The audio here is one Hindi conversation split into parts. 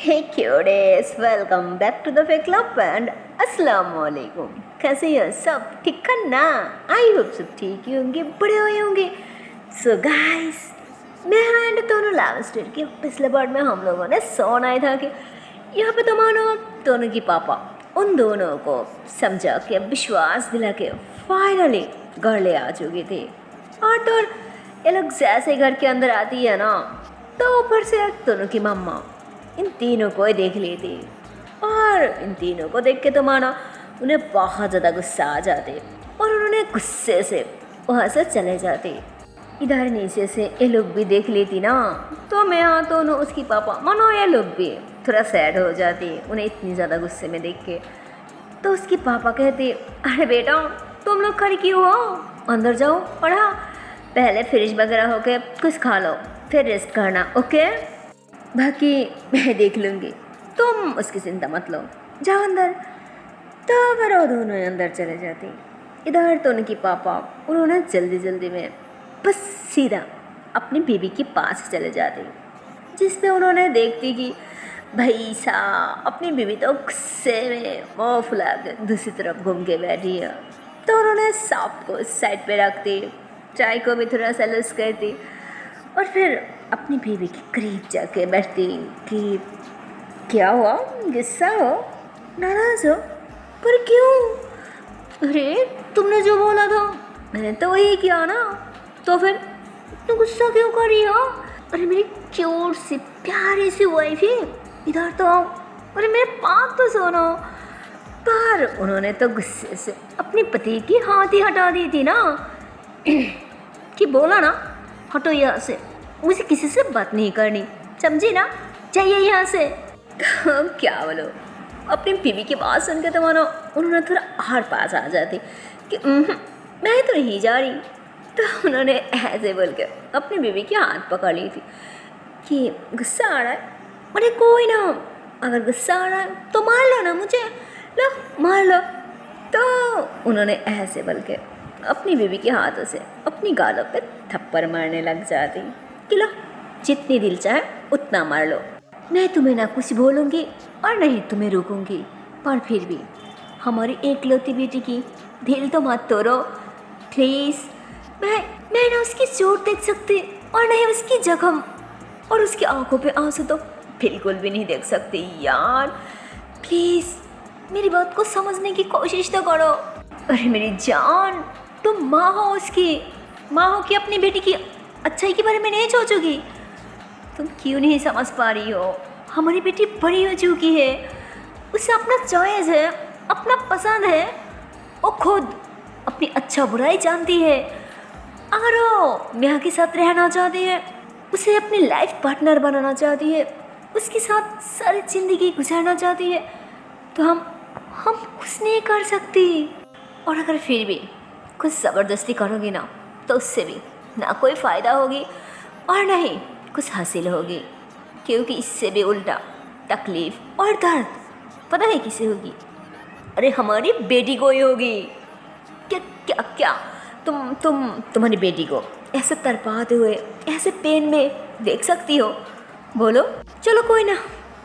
Hey cuties, welcome back to the Fake Club and अस्सलामुअलैकुम। कैसे हैं सब? ठीक है ना? आई होप सब ठीक ही होंगे, बड़े हुए होंगे। सो गाइस, मैं एंड दोनों लास्ट ईयर के पिछले पार्ट में हम लोगों ने सुनाया था कि यहाँ पे तुम्हारा दोनों की पापा उन दोनों को समझा के विश्वास दिला के फाइनली घर ले आ चुके थे। और तो ये लोग जैसे घर के अंदर आती है ना, तो ऊपर से दोनों की मम्मा इन तीनों को ही देख लेती और इन तीनों को देख के तो माना उन्हें बहुत ज़्यादा गुस्सा आ जाते और उन्होंने गुस्से से वहाँ से चले जाते। इधर नीचे से ये लोग भी देख लेती ना, तो मैं तो ना उसकी पापा मानो ये लोग भी थोड़ा सैड हो जाती उन्हें इतनी ज़्यादा गुस्से में देख के। तो उसकी पापा कहते, अरे बेटा तुम लोग खड़ी क्यों हो, अंदर जाओ और हाँ पहले फ्रिज वगैरह होके कुछ खा लो, फिर रेस्ट करना, ओके? बाकी मैं देख लूँगी, तुम उसकी चिंता मत लो, जाओ अंदर। तो फिर वो दोनों अंदर चले जाती। इधर तो उनकी पापा उन्होंने जल्दी जल्दी में बस सीधा अपनी बीवी के पास चले जाते, जिस पे उन्होंने देखती कि भाई साहब अपनी बीवी तो गुस्से में मुँह फुला के दूसरी तरफ घूम के बैठी है। तो उन्होंने सांप को साइड पे रखती, चाय को भी थोड़ा सा लुस करती और फिर अपनी बीवी के करीब जाके बैठती कि क्या हुआ, गुस्सा हो, नाराज़ हो, पर क्यों? अरे तुमने जो बोला था मैंने तो वही किया ना, तो फिर तुम गुस्सा क्यों कर रही हो? अरे मेरी क्यूट सी प्यारी सी वाइफ है, इधर तो आओ, अरे मेरे पास तो सुनो। पर उन्होंने तो गुस्से से अपने पति की हाथ ही हटा दी थी ना कि बोला ना हटो यहाँ से, मुझे किसी से बात नहीं करनी, समझी ना, चाहिए यहाँ से। तो क्या बोलो, अपनी बीवी की बात सुन के तो मानो उन्होंने थोड़ा और पास आ जाती कि मैं तो नहीं जा रही। तो उन्होंने ऐसे बोल के अपनी बीवी की हाथ पकड़ ली थी कि गुस्सा आ रहा है, अरे कोई ना, अगर गुस्सा आ रहा है तो मार लो ना मुझे, लो मार लो। तो उन्होंने ऐसे बोल के अपनी बीवी के हाथों से अपनी गालों पे थप्पड़ मारने लग जाती कि लो जितनी दिल चाहे उतना मार लो, मैं तुम्हें ना कुछ बोलूँगी और नहीं तुम्हें रोकूँगी, पर फिर भी हमारी एकलौती बेटी की दिल तो मत तोड़ो प्लीज़। मैं ना उसकी चोट देख सकती और नहीं उसकी जख्म, और उसकी आंखों पे आंसू तो बिल्कुल भी नहीं देख सकती यार, प्लीज़ मेरी बात को समझने की कोशिश तो करो। अरे मेरी जान, तुम माँ हो, उसकी माँ हो कि अपनी बेटी की अच्छाई के बारे में नहीं सोचोगी? तुम क्यों नहीं समझ पा रही हो? हमारी बेटी बड़ी हो चुकी है, उसे अपना चॉइस है, अपना पसंद है, वो खुद अपनी अच्छा बुराई जानती है। अगर वो नेहा के साथ रहना चाहती है, उसे अपनी लाइफ पार्टनर बनाना चाहती है, उसके साथ सारी ज़िंदगी गुजारना चाहती है, तो हम कुछ नहीं कर सकती। और अगर फिर भी कुछ ज़बरदस्ती करोगी ना, तो उससे भी ना कोई फ़ायदा होगी और ना ही कुछ हासिल होगी, क्योंकि इससे भी उल्टा तकलीफ़ और दर्द पता है किसे होगी? अरे हमारी बेटी को ही होगी। क्या क्या क्या तुम्हारी बेटी को ऐसे तड़पाते हुए ऐसे पेन में देख सकती हो? बोलो, चलो कोई ना,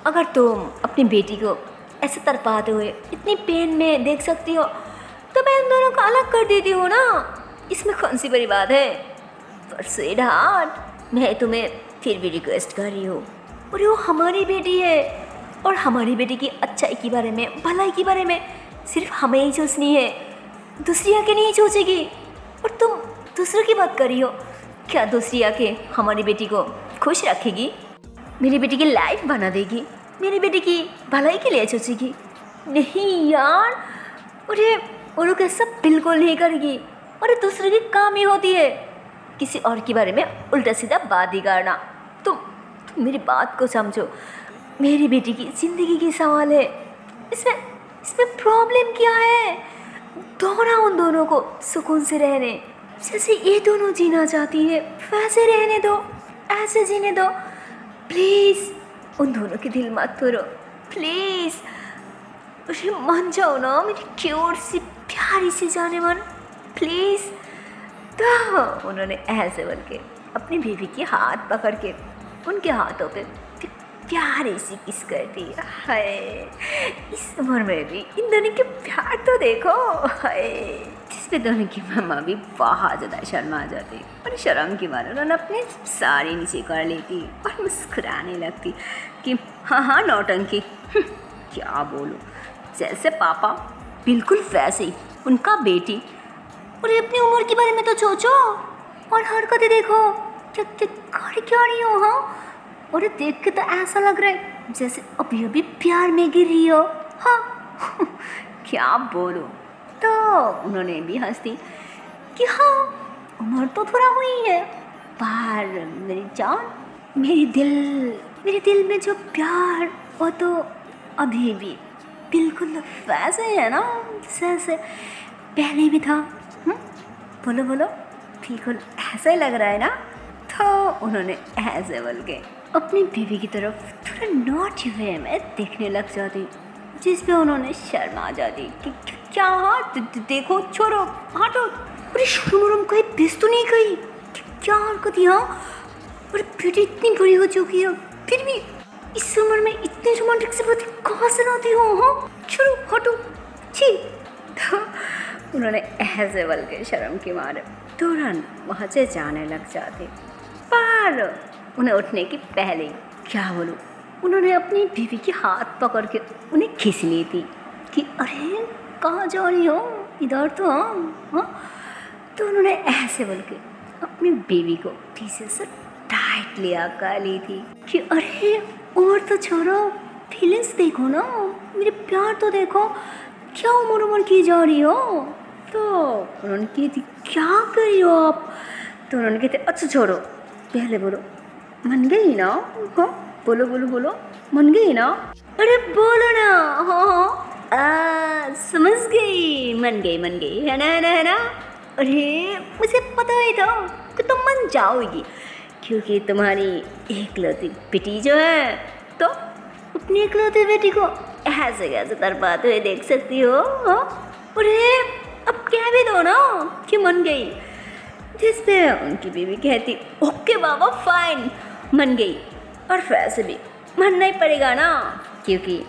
अगर तुम अपनी बेटी को ऐसे तड़पाते हुए इतनी पेन में देख सकती हो तो मैं उन दोनों को अलग कर देती हूँ ना, इसमें कौन सी बड़ी बात है? पर स्वीटहार्ट, मैं तुम्हें फिर भी रिक्वेस्ट कर रही हूँ, और वो हमारी बेटी है और हमारी बेटी की अच्छाई के बारे में, भलाई के बारे में सिर्फ हमें ही सोचनी है, दूसरी आके नहीं सोचेगी। और तुम दूसरों की बात कर रही हो, क्या दूसरी आके हमारी बेटी को खुश रखेगी, मेरी बेटी की लाइफ बना देगी, मेरी बेटी की भलाई के लिए सोचेगी? नहीं यार, अरे वो लोग ऐसा बिल्कुल नहीं करेगी। अरे दूसरे की काम ही होती है किसी और के बारे में उल्टा सीधा बात ही करना। तुम मेरी बात को समझो, मेरी बेटी की ज़िंदगी की सवाल है, इसमें प्रॉब्लम क्या है? दोनों उन दोनों को सुकून से रहने, जैसे ये दोनों जीना चाहती है वैसे रहने दो, ऐसे जीने दो, प्लीज़ उन दोनों के दिल मत तोड़ो प्लीज़। अरे मान जाओ ना मेरी क्यूट सी प्यारी सी जाने मन, प्लीज़। तो उन्होंने ऐसे बोल के अपनी बीवी के हाथ पकड़ के उनके हाथों पे प्यारे से किस करती। हाय, इस उम्र में भी इन दोनों के प्यार तो देखो। हाय, जिसपे दोनों की मम्मा भी बहुत ज़्यादा शर्मा जाती और शर्म की मारे उन्होंने अपने सारे नीचे कर लेती और मुस्कुराने लगती कि हाँ नौटंकी। क्या बोलूँ, जैसे पापा बिल्कुल वैसे ही उनका बेटी। और अपनी उम्र के बारे में तो सोचो और हरकतें देखो, क्या क्या कर क्या रही हो। हाँ, और देख के तो ऐसा लग रहा है जैसे अभी अभी प्यार में गिर रही हो। हाँ। क्या बोलूं। तो उन्होंने भी हंस दी कि हाँ, उम्र तो थोड़ा हुई है, पर मेरी जान, मेरे दिल में जो प्यार वो तो अभी भी बिल्कुल वैसे है ना जैसे पहले भी था। बोलो बोलो, बिल्कुल ऐसा ही लग रहा है ना। तो उन्होंने ऐसे बोल के अपनी बीवी की तरफ थोड़ा नॉटी वे में देखने लग जाती, जिस पे उन्होंने शर्मा जाती कि क्या हाँ देखो छोड़ो हटो। अरे शुरू कोई बेस तो नहीं गई, क्या हरकत यहाँ। अरे बेटी इतनी बड़ी हो चुकी है फिर भी इस उम्र में इतनी रोमांटिक से बातें कहाँ से लाती हो। हाँ छोड़ो हटो छी। तो उन्होंने ऐसे बोल के शर्म के मारे तुरंत वहाँ से जाने लग जाते। पर उन्हें उठने की पहले क्या बोलूं, उन्होंने अपनी बीवी के हाथ पकड़ के उन्हें खींच ली थी कि अरे कहाँ जा रही हो, इधर तो हाँ। तो उन्होंने ऐसे बोल के अपनी बीवी को पीछे से टाइट लिया कर ली थी कि अरे और तो छोड़ो, फीलिंग्स देखो ना, मेरे प्यार तो देखो, क्या उम्र की जा रही हो। तो उन्होंने की थी क्या कर रही हो आप। तो उन्होंने कहते अच्छा छोड़ो, पहले बोलो मन गई ना। हाँ बोलो बोलो बोलो, मन गई ना। अरे बोलो ना। हाँ समझ गई, मन गई है ना। अरे मुझे पता ही था कि तुम मन जाओगी, क्योंकि तुम्हारी एकलौती बेटी जो है, तो अपनी एकलौती बेटी को ऐसे कैसे तरपाते हुए देख सकती हो। अरे अब कह भी दो ना कि मन गई। जिस पे उनकी बीवी कहती ओके बाबा फाइन, मन गई, और वैसे भी मानना ही पड़ेगा ना, क्योंकि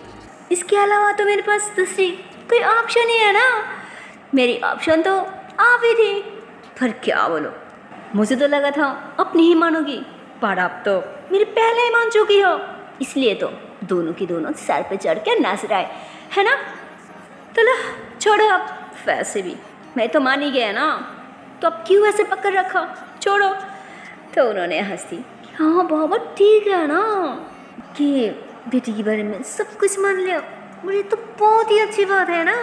इसके अलावा तो मेरे पास दूसरी कोई ऑप्शन ही है ना। मेरी ऑप्शन तो आप ही थी, पर क्या बोलो, मुझे तो लगा था अब नहीं मानोगी, पर आप तो मेरे पहले ही मान चुकी हो, इसलिए तो दोनों की दोनों सर पे चढ़ के नाच रहा है ना। चलो छोड़ो, अब वैसे भी मैं तो मान ही गया ना, तो अब क्यों ऐसे पकड़ रखा, छोड़ो। तो उन्होंने हंसी हाँ बाबा ठीक है ना कि बेटी के बारे में सब कुछ मान लिया, मुझे तो बहुत ही अच्छी बात है ना,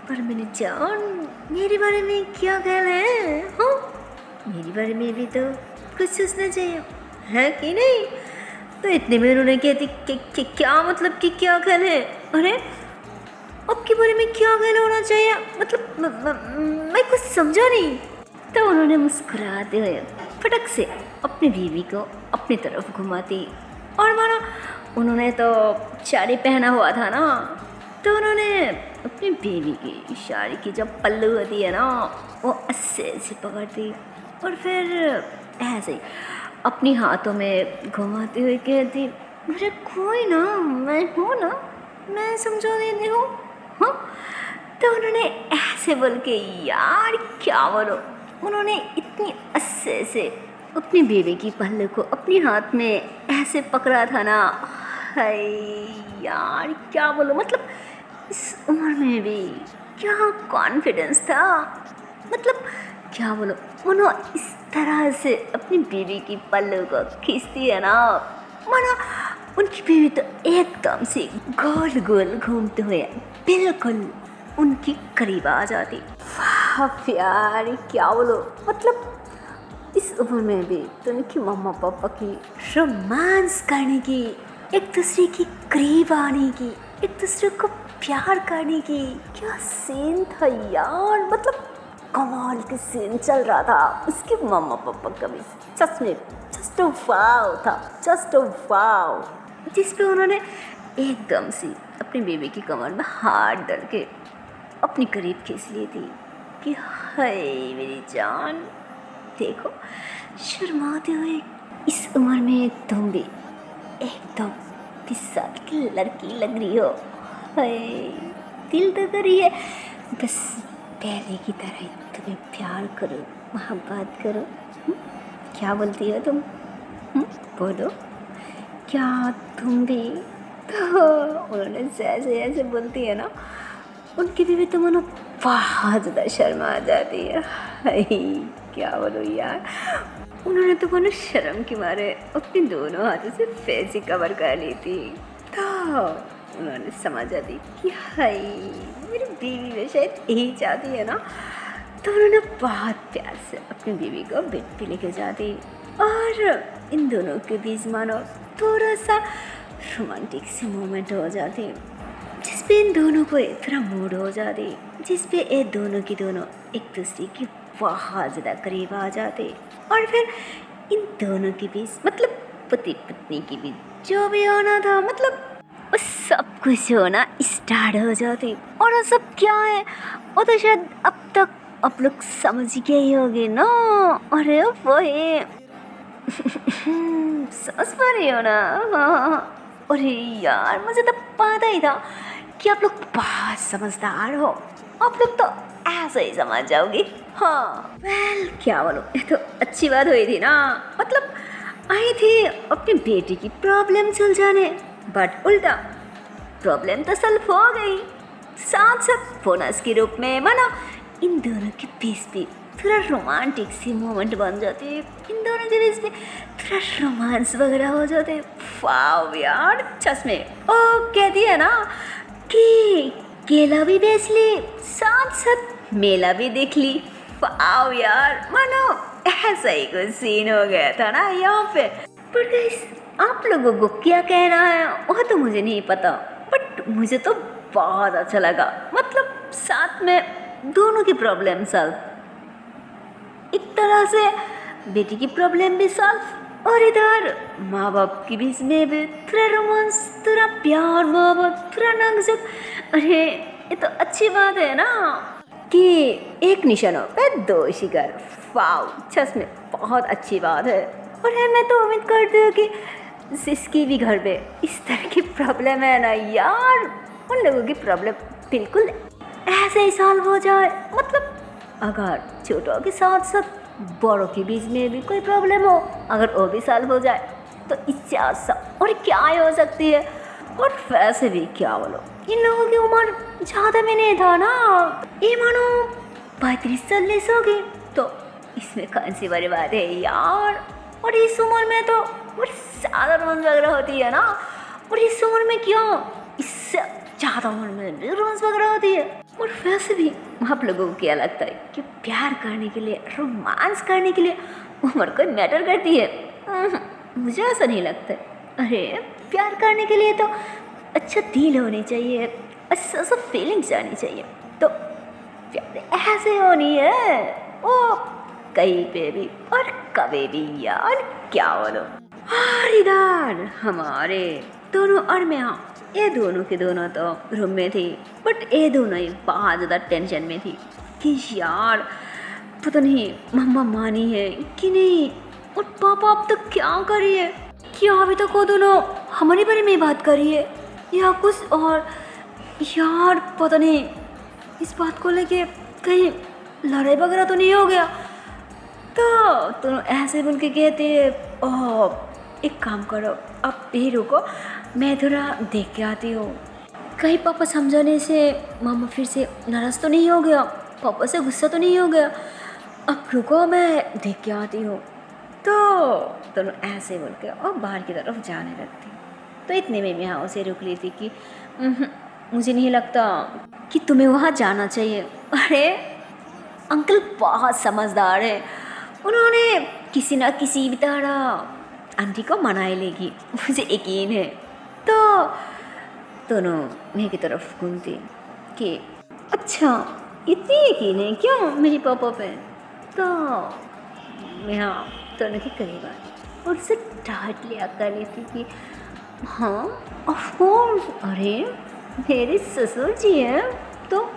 पर मेरी जान मेरे बारे में क्या ख्याल है। हाँ मेरे बारे में भी तो कुछ सोचना चाहिए है कि नहीं। तो इतने में उन्होंने कहती कि क्या मतलब कि क्या ख्याल है। अरे आपके बारे में क्या ख्याल होना चाहिए, मतलब मैं कुछ समझा नहीं। तो उन्होंने मुस्कुराते हुए फटक से अपनी बीवी को अपनी तरफ घुमाती, और माना उन्होंने तो साड़ी पहना हुआ था ना, तो उन्होंने अपनी बीवी की साड़ी की जब पल्लू होती है ना, वो ऐसे पकड़ती और फिर ऐसे ही अपनी हाथों में घुमाते हुए कहती मुझे कोई ना, मैं हूँ ना, मैं समझा देती हूँ। हाँ तो उन्होंने ऐसे बोल के यार क्या बोलो, उन्होंने इतनी अच्छे से अपनी बीवी की पल्लू को अपने हाथ में ऐसे पकड़ा था ना, हाय यार क्या बोलो, मतलब इस उम्र में भी क्या कॉन्फिडेंस था, मतलब क्या बोलो, उन्होंने इस तरह से अपनी बीवी की पल्लू को खींचती है ना, माना उनकी बीवी तो एकदम से गोल गोल घूमते हुए बिल्कुल उनकी करीब आ जाती। वाह यार क्या बोलो, मतलब इस उम्र में भी तो उनकी मम्मा पापा की रोमांस करने की, एक दूसरे की करीब आने की, एक दूसरे को प्यार करने की क्या सीन था यार, मतलब कमाल के सीन चल रहा था उसके मम्मा पापा का भी, सच में जस्ट वाव था, जस्ट वाव। जिस पे उन्होंने एकदम से अपनी बेबी की कमर में हाथ डाल के अपनी करीब खींच ली थी कि हाय मेरी जान देखो, शर्माते हुए इस उम्र में तुम भी एकदम 35 साल की लड़की लग रही हो। हाय, दिल तो कर रही है बस पहले की तरह ही तुम्हें प्यार करो, मोहब्बत करो। क्या बोलती हो तुम? बोलो, क्या तुम भी? तो उन्होंने जैसे ऐसे बोलती है ना, उनकी बीवी तो मानो बहुत ज़्यादा शर्म आ जाती है। हाय, क्या बोलो यार, उन्होंने तो मानो शर्म के मारे अपने दोनों हाथों से फेस ही कवर कर ली थी। तो उन्होंने समझ आती कि हाय, मेरी बीवी में शायद यही चाहती है ना। तो उन्होंने बहुत प्यार से अपनी बीवी को बेड पे लेके जाती और इन दोनों के बीच मानो थोड़ा सा रोमांटिक सी मोमेंट हो जाती, जिस पे इन दोनों को इतना मूड हो जाती, जिस पे ये दोनों की दोनों एक दूसरे के बहुत ज़्यादा करीब आ जाते। और फिर इन दोनों के बीच मतलब पति पत्नी के बीच जो भी होना था, मतलब वो सब कुछ होना स्टार्ट हो जाती। और वो सब क्या है वो तो शायद अब तक आप लोग समझ गए ही होगे ना। अरे वो है समझ पा रही हो ना? हाँ। अरे यार, मुझे तो पता ही था कि आप लोग बहुत समझदार हो, आप लोग तो ऐसे ही समझ जाओगे। हाँ वेल, क्या बोलो, ये तो अच्छी बात हुई थी ना। मतलब आई थी अपनी बेटी की प्रॉब्लम सुलझाने, बट उल्टा प्रॉब्लम तो सॉल्व हो गई। साथ साथ बोनस के रूप में माना इन दोनों के बीच भी थोड़ा रोमांटिक सी मोमेंट बन जाती है, इन दोनों के बीच में थोड़ा रोमांस वगैरह हो जाते। वाव यार, सच में ओ कहती है ना कि केला भी बेच ली, साथ साथ मेला भी देख ली। वाव यार, मानो ऐसा ही कुछ सीन हो गया था ना यहाँ पे। पर गाइस, आप लोगों को क्या कहना है वो तो मुझे नहीं पता, बट मुझे तो बहुत अच्छा लगा। मतलब साथ में दोनों की प्रॉब्लम सॉल्व, एक तरह से बेटी की प्रॉब्लम भी सॉल्व, और इधर माँ बाप के बीच में भी थोड़ा रोमांस, थोड़ा प्यार, माँ बाप थोड़ा नाजुक। अरे ये तो अच्छी बात है ना कि एक निशानों पे दो शिकार। वाव, सच में बहुत अच्छी बात है। और मैं तो उम्मीद करती हूँ कि जिसकी भी घर पे इस तरह की प्रॉब्लम है ना यार, उन लोगों की प्रॉब्लम बिल्कुल ऐसे ही सॉल्व हो जाए। मतलब अगर छोटों के साथ साथ बड़ों के बीच में भी कोई प्रॉब्लम हो, अगर वो भी सॉल्व हो जाए तो इससे अच्छा और क्या ही हो सकती है। और वैसे भी क्या बोलो, इन लोगों की उम्र ज़्यादा में नहीं था ना, ये मानो 35-40 हो गई, तो इसमें कौन सी बड़ी बात है यार। और इस उम्र में तो बड़ी ज़्यादा रोमांस वगैरह होती है ना, और इस उम्र में क्यों, इससे ज़्यादा उम्र में भी रोमांस वगैरह होती है। और वैसे भी आप लोगों को क्या लगता है कि प्यार करने के लिए, रोमांस करने के लिए उम्र कोई मैटर करती है? मुझे ऐसा नहीं लगता। अरे प्यार करने के लिए तो अच्छा दिल होनी चाहिए, अच्छा सा फीलिंग्स आनी चाहिए, तो प्यार ऐसे होनी है वो कहीं पे भी और कभी भी यार, क्या बोलो। और इधर हमारे दोनों, और मैं हाँ, ये दोनों के दोनों तो रूम में थी, बट ये दोनों ही बहुत ज़्यादा टेंशन में थी कि यार पता नहीं मम्मा मानी है कि नहीं, और पापा अब तक क्या कर रही है, क्या अभी तक वो दोनों हमारे बारे में बात कर रही है या कुछ और। यार पता नहीं इस बात को लेके कहीं लड़ाई वगैरह तो नहीं हो गया। तो तुम ऐसे बोल के कहते ओह एक काम करो, आप यही रुको, मैं थोड़ा देख के आती हूँ, कहीं पापा समझाने से मामा फिर से नाराज़ तो नहीं हो गया, पापा से गुस्सा तो नहीं हो गया, अब रुको मैं देख के आती हूँ। तो दोनों ऐसे बोल के और बाहर की तरफ जाने लगती। तो इतने में मैं उसे रुक ली थी कि मुझे नहीं लगता कि तुम्हें वहाँ जाना चाहिए। अरे अंकल बहुत समझदार है, उन्होंने किसी ना किसी तरह आंटी को मना ही लेगी, मुझे यकीन है। तो दोनों मैं की तरफ घूमती कि अच्छा इतनी यकीन है क्यों मेरी पापा पे। तो मैं हाँ दोनों के करीब आई और उससे डांट लिया कर लेती कि हाँ ऑफ कोर्स, अरे मेरे ससुर जी हैं तो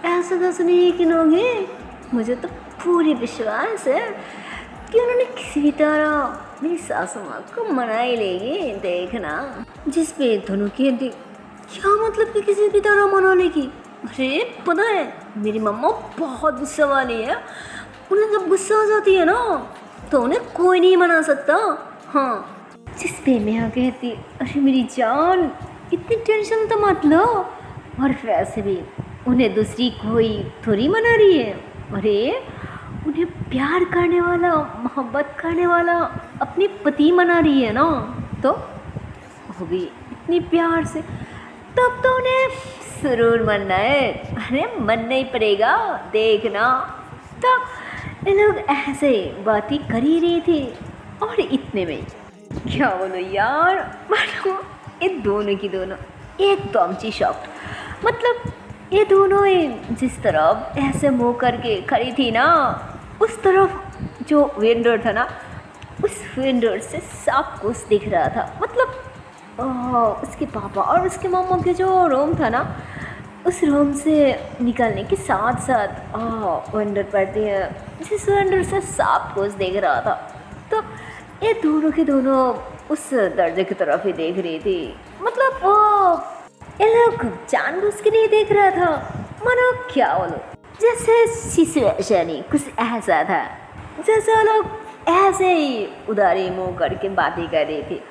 ऐसा कैसे नहीं यकीन होंगे, मुझे तो पूरी विश्वास है कि उन्होंने किसी भी तरह मेरी सासू माँ को मना ही लेगी, देखना। जिस पे दोनों कहती क्या मतलब कि किसी की तरह मना लेगी। अरे पता है मेरी मम्मा बहुत गुस्सा वाली है, उन्हें जब गुस्सा आ जाती है ना तो उन्हें कोई नहीं मना सकता। हाँ, जिस पे मैं कहती अरे मेरी जान इतनी टेंशन तो मत लो, और वैसे भी उन्हें दूसरी कोई थोड़ी मना रही है। अरे उन्हें प्यार करने वाला, मोहब्बत करने वाला अपनी पति मना रही है ना, तो वो भी इतनी प्यार से, तब तो उन्हें जरूर मनना है। अरे मनना ही पड़ेगा, देखना। तो ये लोग ऐसे बातें कर ही रहे थे और इतने में क्या बोलो यार, मानो ये दोनों की दोनों एकदम सी शॉक्ड। मतलब ये दोनों ही जिस तरफ ऐसे मुँह करके खड़ी थी ना, उस तरफ जो वेंडर था ना, उस वेंडर से सब कुछ दिख रहा था। मतलब उसके पापा और उसके मामा के जो रूम था ना, उस रूम से निकलने के साथ साथ वेंडर पड़ती है जिस वेंडर से सब कुछ देख रहा था। तो ये दोनों के दोनों उस दर्जे की तरफ ही देख रही थी। मतलब वो ये लोग जानबूझ के नहीं देख रहा था, मानो क्या बोलो, जैसे सिचुएशन ही कुछ ऐसा था जैसे लोग ऐसे ही उधारी मुँह करके बातें कर रही थी।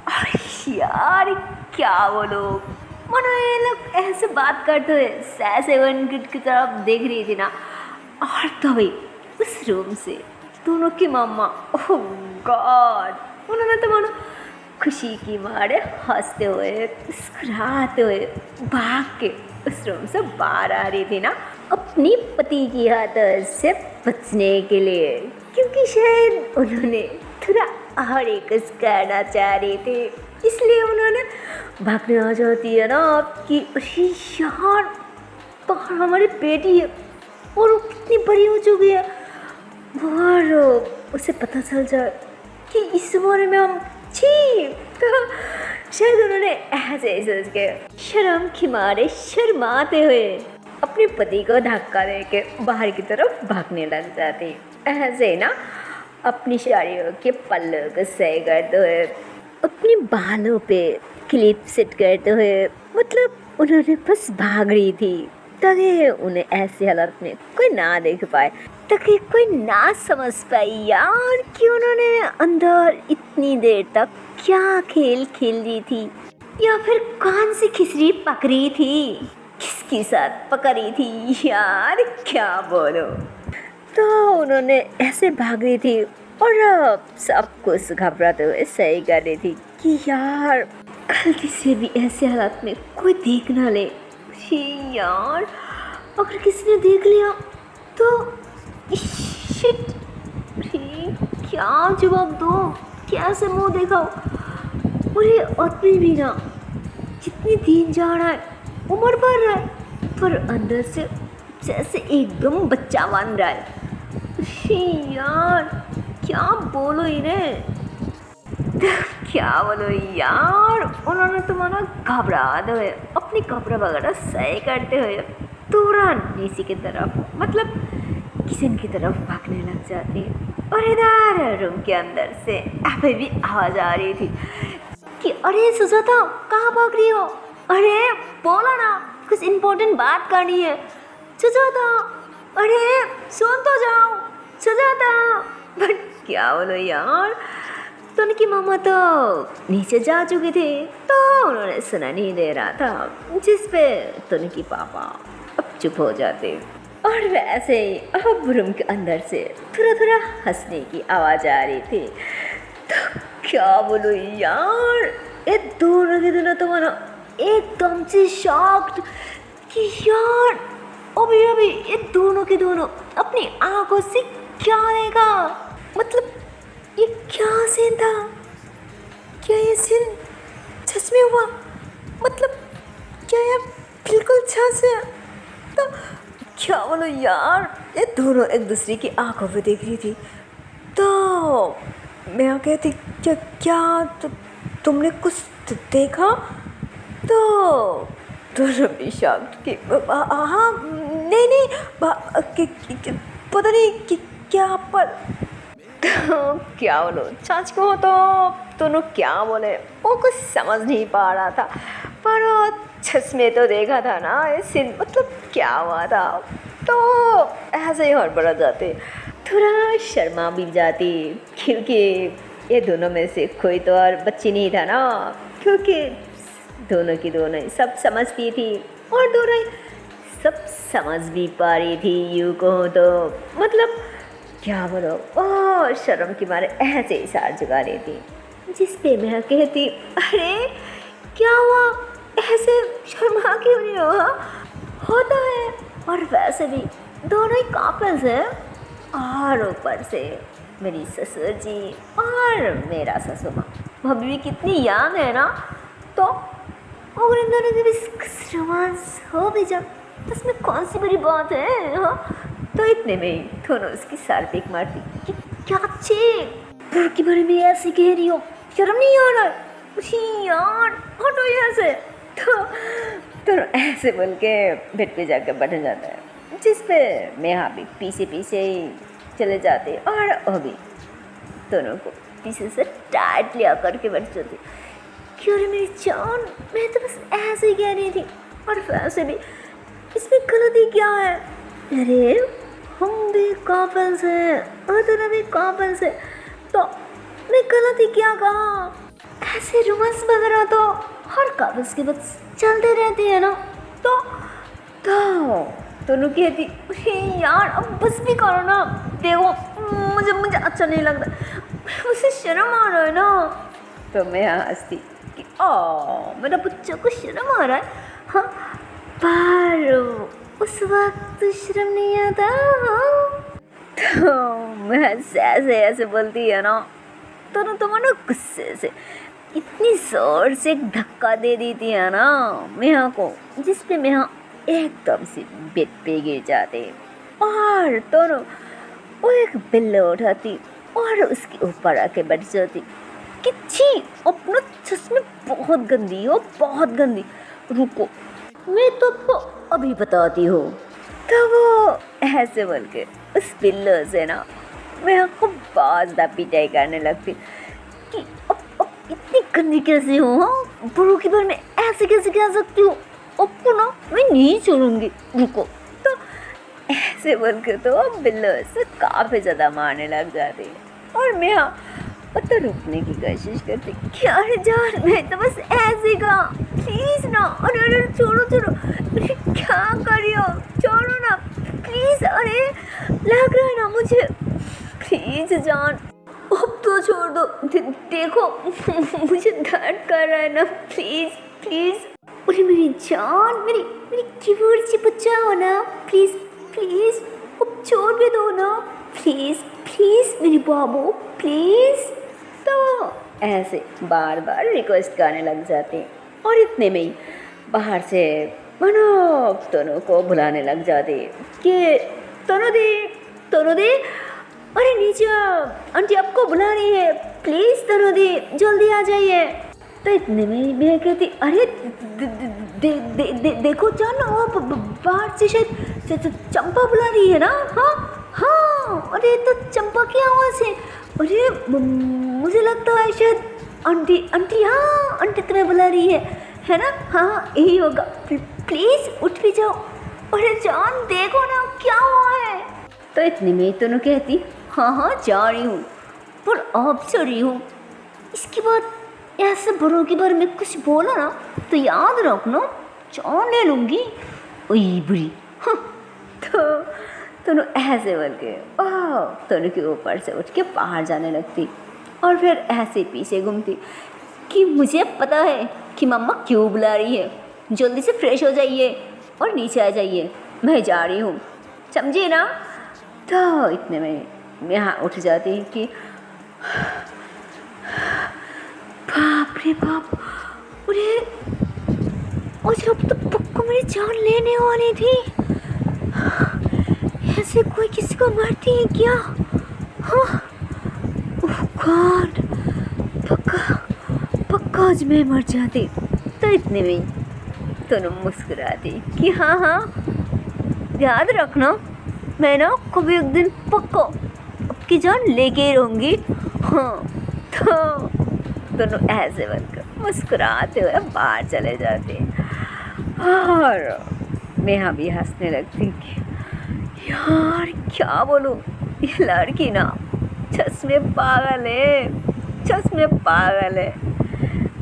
और यार क्या बोलो, मानो ये लोग ऐसे बात करते हुए ऐसे वेंडर की तरफ देख रही थी ना, और तभी उस रूम से दोनों की मम्मा, ओह गॉड, उन्होंने तो मानो खुशी की मारे हंसते हुए मुस्कुराते हुए भाग के उस रूम से बाहर आ रही थी ना, अपनी पति की आदत से बचने के लिए, क्योंकि शायद उन्होंने थोड़ा और एक करना चाह रहे थे, इसलिए उन्होंने भागने आ जाती है ना आपकी। अरे यार बाहर हमारी बेटी है और वो कितनी बड़ी हो चुकी है, और उसे पता चल जाए कि इस बारे में हम छी, तो शायद उन्होंने ऐसे सोच के शर्म के मारे शर्माते हुए अपने पति को धक्का दे के बाहर की तरफ भागने लग जाते। ऐसे ना अपनी साड़ियों के पल्लों को सही करते हुए, अपने बालों पे क्लिप सेट करते हुए, मतलब उन्होंने बस भाग रही थी ताकि उन्हें ऐसी हालत में कोई ना देख पाए, ताकि कोई ना समझ पाए यार कि उन्होंने अंदर इतनी देर तक क्या खेल खेल रही थी, या फिर कौन सी खिचड़ी पक रही थी, किसके साथ पकड़ी थी यार, क्या बोलो। तो उन्होंने ऐसे भाग रही थी और सब कुछ घबराते हुए सही कर रही थी कि यार गलती से भी ऐसे हालात में कोई देख ना ले। यार अगर किसी ने देख लिया तो शिट, क्या जवाब दो, कैसे मुंह दिखाओ। और ये आदमी भी ना जितनी दिन जा रहा है, उम्र बढ़ रहा है, पर अंदर से जैसे एकदम बच्चा बन रहा है। यार क्या बोलो इन्हें, क्या बोलो यार। उन्होंने तो माना घबराते हुए अपनी कपड़े वगैरह सही करते हुए तुरंत नीचे की तरफ, मतलब किचन की तरफ भागने लग जाती। और इधर रूम के अंदर से अभी भी आवाज़ आ रही थी कि अरे सुजाता कहाँ भाग रही हो, अरे बोला ना कुछ इम्पोर्टेंट बात करनी है सुजाता, अरे सुन तो जाओ सुजाता। बट क्या बोलो यार, तो उनकी मामा तो नीचे जा चुकी थी, तो उन्होंने सुना नहीं दे रहा था, जिस पे तो उनकी पापा अब चुप हो जाते। और वैसे ही अब रूम के अंदर से थोड़ा थोड़ा हंसने की आवाज़ आ रही थी। तो क्या बोलो यार, ये दोनों के दोनों तो मानो एकदम से शॉक्ड कि यार अभी अभी ये दोनों के दोनों अपनी आंखों से क्या देखा। मतलब ये क्या सीन था, क्या ये सीन सच में हुआ, मतलब क्या ये बिल्कुल सच है। तो क्या बोलो यार, ये दोनों एक दूसरे की आंखों पे देख रही थी। तो मैं कहती क्या क्या तुमने कुछ देखा, तो दोनों भी शॉक्ड कि हाँ नहीं नहीं पता नहीं कि क्या, पर क्या बोलो सच को तो दोनों क्या बोले वो कुछ समझ नहीं पा रहा था, पर वो चश्मे तो देखा था ना इस मतलब क्या हुआ था, तो ऐसे ही हड़बड़ा जाते, थोड़ा शर्मा भी जाती, क्योंकि ये दोनों में से कोई तो और बच्ची नहीं था ना, क्योंकि दोनों की दोनों ही सब समझती थी और दोनों ही सब समझ भी पा रही थी, यूँ कहूँ तो मतलब क्या बोलो, ओह शर्म के मारे ऐसे ही सार जगा रही थी, जिस पे मैं कहती अरे क्या हुआ, ऐसे शर्मा क्यों नहीं हुआ, होता है। और वैसे भी दोनों ही कापल्स हैं, और ऊपर से मेरी ससुर जी और मेरा ससुर माँ भाभी भी कितनी यंग है ना, तो अगर इन दोनों के बीच रोमांस हो भी जाए तो उसमें कौन सी बड़ी बात है, हाँ। तो इतने में ही दोनों उसकी सर पे एक मारती कि क्या अच्छे के बारे में ऐसे कह रही हो, शर्म नहीं आ रहा है यार, हटो यहाँ से। तो ऐसे बोल के बेड पे जाकर बैठ जाता है, जिस पे नेहा भी पीछे पीछे ही चले जाते और वो भी दोनों को पीछे से टाइट लिया करके बैठ जाती। क्यों रे मेरी जान, मैं तो बस ऐसे ही कह रही थी, और वैसे भी इसमें गलती क्या है, अरे हम भी कपल्स हैं और दोनों भी कपल्स हैं, तो मैं गलती क्या कहा, ऐसे रोमांस वगैरह तो हर कपल्स के बस चलते रहते हैं ना। तो दोनों कहती अरे यार अब बस भी करो ना, देखो मुझे अच्छा नहीं लगता, मुझे शर्म आ रहा है ना। तो मैं हंसती कि मेरा बच्चा को शर्म आ रहा है, हाँ पर उस वक्त तो शर्म नहीं आता, हाँ। तो मैं ऐसे बोलती है ना, तो मानो गुस्से से इतनी ज़ोर से एक धक्का दे देती है ना मेहा को, जिस पे मेहा एकदम से बेड पे गिर जाते, और दोनों वो एक बिल्लो उठाती और उसके ऊपर आके बैठ जाती कि छी अपना चश्मे बहुत गंदी हो, बहुत गंदी, रुको मैं तो आपको अभी बताती हूँ। तो वो ऐसे बोल के उस पिल्लो से ना मैं आपको बाज़ पिटाई करने लगती कि अब इतनी गंदी कैसे हो, हाँ बड़ों के बारे में ऐसे कैसे कह सकती हो, आपको ना मैं नहीं छोड़ूंगी, रुको। तो ऐसे बोल के तो बिल्लो से काफ़ी ज़्यादा मारने लग जाती, और मैं तो रुकने की कोशिश करती, क्या रे जान मैं तो बस ऐसे का, प्लीज़ ना, अरे छोड़ो अरे क्या कर रही हो, छोड़ो ना प्लीज़, अरे लग रहा है ना मुझे, प्लीज़ जान अब तो छोड़ दो, देखो मुझे दर्द कर रहा है ना, प्लीज़ अरे मेरी जान, मेरी कीवर्ड से बच्चा हो ना, प्लीज़ अब छोड़ भी दो ना, प्लीज़ मेरी बाबू प्लीज़। तो ऐसे बार बार रिक्वेस्ट करने लग जाते हैं, और इतने में ही बाहर से मनो दोनों को बुलाने लग जाते कि तनु दी अरे नीचे आंटी आपको बुला रही है, प्लीज़ तनु दी जल्दी आ जाइए। तो इतने में मैं कहती अरे देखो जान वो बाहर से शायद चंपा बुला रही है ना, हाँ अरे तो चंपा की आवाज़ है, अरे मुझे लगता है शायद आंटी हाँ आंटी तुम्हें बुला रही है ना, हाँ यही होगा, प्लीज़ उठ भी जाओ, अरे जान देखो ना क्या हुआ है। तो इतने में दोनों कहती हाँ जा रही हूँ, पर अब चल रही हूँ, इसके बाद ऐसे बड़ों के बारे में कुछ बोला ना तो याद रखना जान ले लूँगी, वही बुरी, हाँ। तो दोनों ऐसे बोल के दोनों के ऊपर से उठ के बाहर जाने लगती, और फिर ऐसे पीछे घूमती कि मुझे पता है कि मम्मा क्यों बुला रही है, जल्दी से फ्रेश हो जाइए और नीचे आ जाइए, मैं जा रही हूँ, समझिए ना। तो इतने में यहाँ उठ जाती कि बाप रे बाप, अरे और अब तो पक्का मेरी जान लेने वाली थी, ऐसे कोई किसी को मारती है क्या, हाँ ओह गॉड, पक्का आज मैं मर जाती। तो इतने में दोनों मुस्कुराती कि हाँ याद रखना मैं ना कभी एक दिन पक्का आपकी जान लेके ही रहूँगी, हाँ। तो दोनों ऐसे बनकर मुस्कुराते हुए बाहर चले जाते और नेहा भी हंसने लगती कि यार क्या बोलूँ, ये लड़की ना सच में पागल है, सच में पागल है।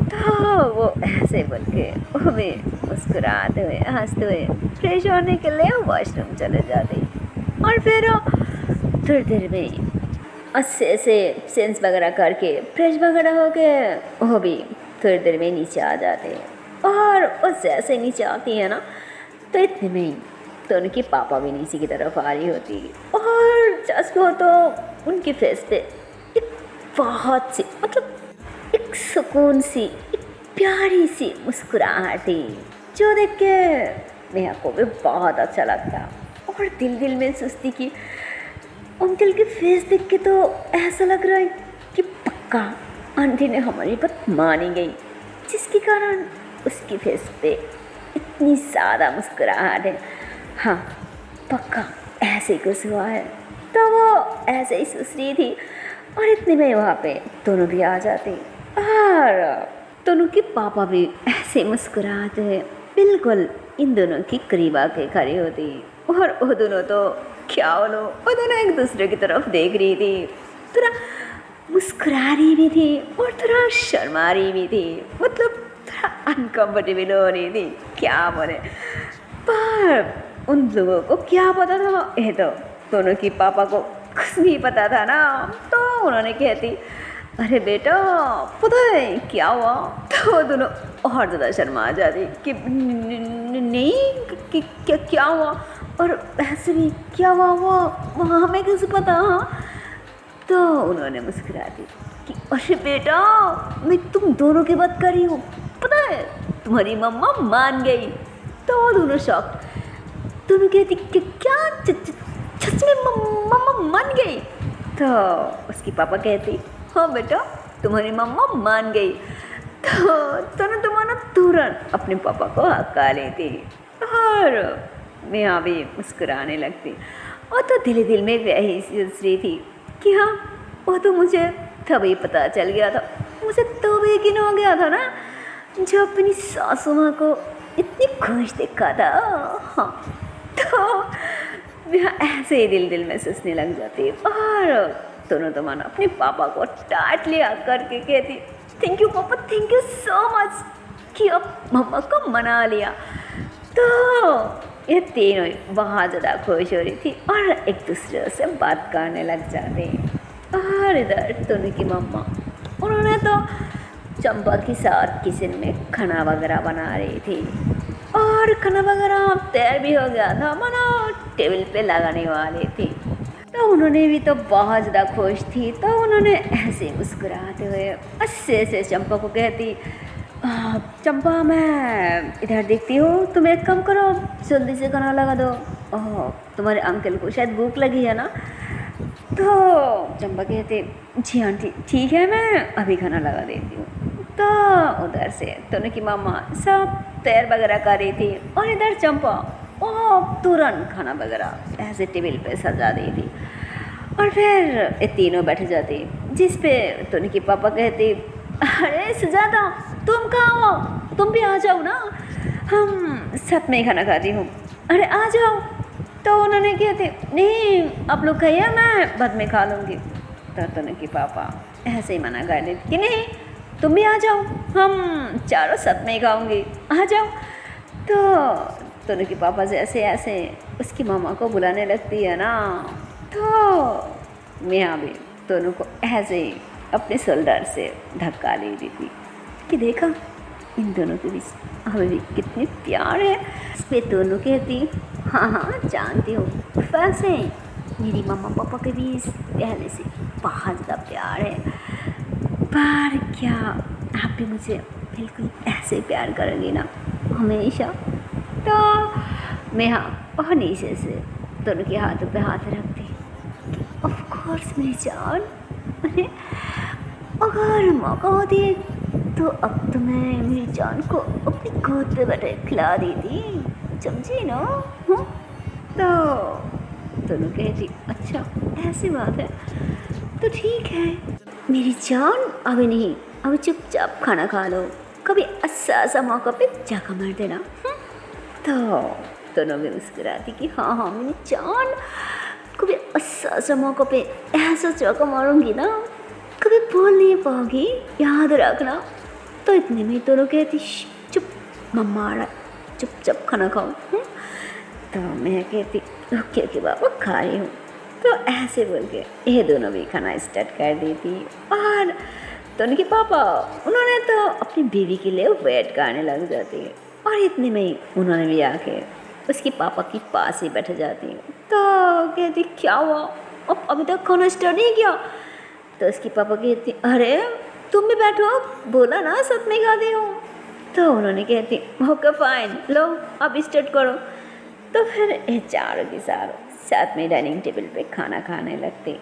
तो वो ऐसे बोल के वो भी मुस्कुराते हुए हंसते हुए फ्रेश होने के लिए वॉशरूम चले जाते और फिर थोड़ी देर में अच्छे से सेंस वगैरह करके फ्रेश वगैरह हो के वो भी थोड़ी देर में नीचे आ जाते और वो जैसे नीचे आती है ना तो इतने में ही तो उनके पापा भी नीचे की तरफ आ रही होती और जस्ट को तो उनके फेस पे एक बहुत सी मतलब एक सुकून सी एक प्यारी सी मुस्कुराहट थी जो देख के नेहा को भी बहुत अच्छा लगता और दिल में सोचती कि अंकल के फेस देख के तो ऐसा लग रहा है कि पक्का आंटी ने हमारी बात मानी गई, जिसके कारण उसकी फेस पे इतनी ज़्यादा मुस्कुराहट है। हाँ पक्का ऐसे कुछ हुआ है। तो वो ऐसे ही सोच रही थी और इतने में वहाँ पे दोनों भी आ जाते और दोनों के पापा भी ऐसे मुस्कुराते हैं, बिल्कुल इन दोनों की करीब आके खड़ी होती और वो दोनों तो क्या बोलो, वो दोनों एक दूसरे की तरफ देख रही थी, थोड़ा मुस्कुरा रही भी थी और थोड़ा शर्मा रही भी थी, मतलब थोड़ा अनकम्फर्टेबल हो रही थी, क्या बोले। पर उन लोगों को क्या पता था, ये तो दोनों की पापा को कुछ नहीं पता था ना। तो उन्होंने कहती अरे बेटा पता है क्या हुआ, तो वो दोनों और ज़्यादा शर्मा जाती कि नहीं क्या हुआ और ऐसे भी क्या हुआ वो हमें कैसे पता। तो उन्होंने मुस्कुरा दी कि अरे बेटा मैं तुम दोनों की बात कर रही हूँ, पता है तुम्हारी मम्मा मान गई। तो वो दोनों शॉक, दोनों कहती कि क्या सच में मम्मा मान गई। तो उसकी पापा कहती हाँ बेटा तुम्हारी मम्मा मान गई। तो तुम्हारा तुरंत अपने पापा को हक्का लेती और नेहा भी मुस्कुराने लगती और तो दिल में यही सोच रही थी कि हाँ वो तो मुझे तभी पता चल गया था, मुझे तो भी यकीन हो गया था ना जो अपनी सासू माँ को इतनी खुश देखा था। हाँ तो नेहा ऐसे ही दिल में सोचने लग जाती और दोनों तो मानो अपने पापा को टाट लिया करके कहती थैंक यू पापा, थैंक यू सो मच कि अब मम्मा को मना लिया। तो ये तीनों बहुत ज़्यादा खुश हो रही थी और एक दूसरे से बात करने लग जाते। और इधर दोनों की मम्मा उन्होंने तो चंपा के साथ किचन में खाना वगैरह बना रही थी और खाना वगैरह तैयार भी हो गया था, मानो टेबल पे लगाने वाली थी। तो उन्होंने भी तो बहुत ज़्यादा खुश थी, तो उन्होंने ऐसे मुस्कुराते हुए अच्छे से चंपा को कहती चंपा मैं इधर देखती हूँ, तुम एक काम करो जल्दी से खाना लगा दो, तुम्हारे अंकल को शायद भूख लगी है ना। तो चंपा कहती जी आंटी ठीक है मैं अभी खाना लगा देती हूँ। तो उधर से दोनों की मामा सब तैयार वगैरह कर रही थी और इधर चंपा तुरंत खाना वगैरह ऐसे टेबल पे सजा दी थी और फिर ये तीनों बैठ जाती, जिस पे दोनों के पापा कहते अरे सुजाता तुम कहाँ हो, तुम भी आ जाओ ना, हम साथ में ही खाना खाती हूँ, अरे आ जाओ। तो उन्होंने कहते नहीं आप लोग खाइए मैं बाद में खा लूँगी। तो दोनों के पापा ऐसे ही मना कर देते कि नहीं तुम भी आ जाओ, हम चारों साथ में ही खाऊँगी, आ जाओ। तो दोनों के पापा से ऐसे उसकी मामा को बुलाने लगती है ना। तो नेहा भी दोनों को ऐसे ही अपने शोल्डर से धक्का दे दी थी कि देखा इन दोनों के बीच हमें भी कितने प्यार है। इस पर दोनों कहती हाँ जानती हूँ, वैसे मेरी मम्मा पापा के बीच पहले से बहुत ज़्यादा प्यार है, पर क्या आप भी मुझे बिल्कुल ऐसे प्यार करेंगे ना हमेशा। तो नेहा और नीचे से दोनों के हाथों पे हाथ रखती कि ऑफ कोर्स मेरी जान, अरे अगर मौका होती तो अब तो मैं मेरी जान को अपनी गोद पे बैठे खिला देती, समझी ना। तो दोनों कहती अच्छा ऐसी बात है तो ठीक है मेरी जान, अभी नहीं अब चुपचाप खाना खा लो, कभी ऐसा मौका पे जाकर मार देना। तो दोनों भी मुस्कुराती कि हाँ हाँ मेरी जान, कभी ऐसा मौका पे ऐसा चौका मारूंगी ना, कभी भूल नहीं पाओगी, याद रखना। तो इतने में दोनों कहती चुप, मम्मा आ रहा, चुपचाप खाना खाओ। तो मैं कहती ओके ओके पापा खा रही हूँ। तो ऐसे बोल के ये दोनों भी खाना स्टार्ट कर देती। और तो उनके पापा, उन्होंने तो अपनी बीवी के लिए वेट करने लग जाती। और इतने में ही उन्होंने भी आके उसके पापा के पास ही बैठ जाती। तो कहती क्या हुआ, अब अभी तक खाना स्टार्ट नहीं किया। तो उसके पापा कहती अरे तुम भी बैठो, बोला ना साथ में खाते हो। तो उन्होंने कहती ओके फाइन, लो अब स्टार्ट करो। तो फिर ये चारों के चारों साथ में डाइनिंग टेबल पे खाना खाने लगते।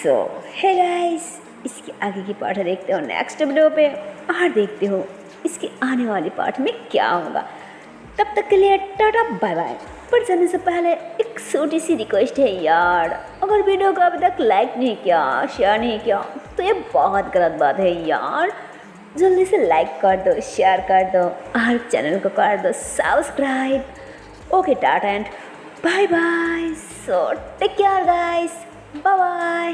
सो हे गाइस, इसके आगे की पार्ट देखते हो नेक्स्ट वीडियो पे, और देखते हो इसके आने वाली पार्ट में क्या होगा। तब तक के लिए टाटा बाय बाय। पर जाने से पहले एक छोटी सी रिक्वेस्ट है यार, अगर वीडियो को अभी तक लाइक नहीं किया, शेयर नहीं किया, तो ये बहुत गलत बात है यार। जल्दी से लाइक कर दो, शेयर कर दो, और चैनल को कर दो subscribe. Okay tata and bye bye. So take care guys, bye bye.